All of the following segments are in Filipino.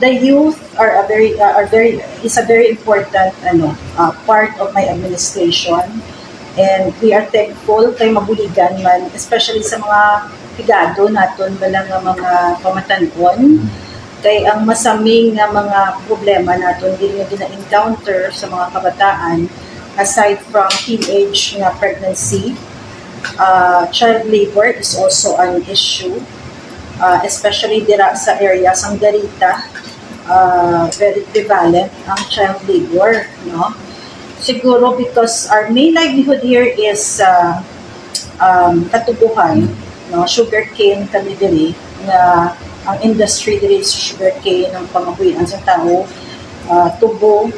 The youth are is a very important part of my administration, and we are thankful kay mabuligan man, especially sa mga higado naton bala nga mga pamatanon, kay ang masaming nga mga problema naton dili nga gina-encounter sa mga kabataan aside from teenage nga pregnancy. Child labor is also an issue, especially dira sa area sang Garita. Very prevalent ang child labor, no? Siguro because our main livelihood here is katubuhan, no? Sugarcane kami diri nga ang industry diri is sugarcane ang pangabuhian sa tao, tubo,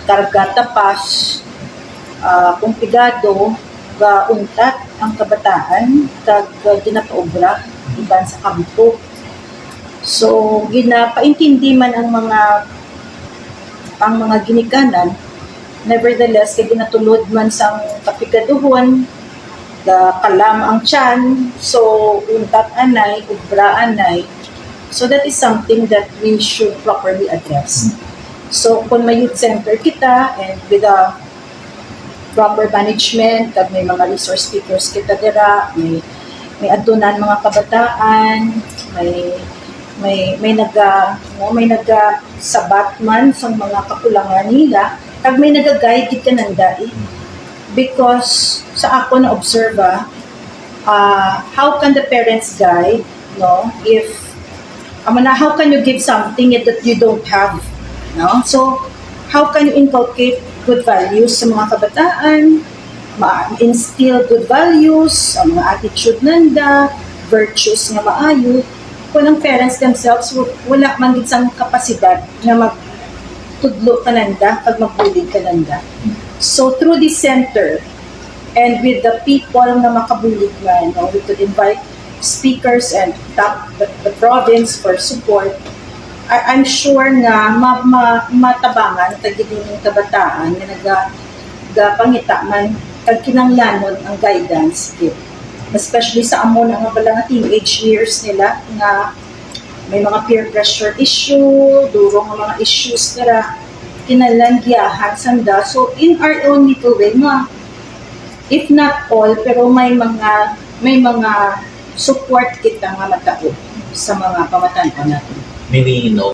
karga tapas, kumpigado, ga untat ang kabataan kag ginapaobra iban sa kampo. So ginapaintindi man ang mga ginikanan, nevertheless kay ginatulod man sang kapigaduhon, ga kalam ang tiyan, so untat anay, obra anay. So that is something that we should properly address. So kung may youth center kita and with a proper management, kag may mga resource speakers kita dira, may adunan mga kabataan, may naga sabat man sa mga kakulangan nila, kag may naga-guide gid kananda because sa ako na observe, how can the parents guide, no, if how can you give something that you don't have, no? So how can you inculcate good values sa mga kabataan, ma-instill good values, ang mga attitude nanda, virtues nga maayo, kung ang parents themselves wala man gid sang kapasidad na magtudlo kananda pag magbulig kananda. So through this center and with the people na makabulig man, we could invite speakers and tap the province for support. I'm sure na matabangan kag gining kabataan nga nagapangita man kag kinanglanon ang guidance kit. Especially sa amon nga bala nga teenage years nila nga may mga peer pressure issue, duro nga mga issues nila kinalanggiyahan sanda. So in our own little way nga, if not all, pero may mga support kita nga matao sa mga pamatanon natin. Maybe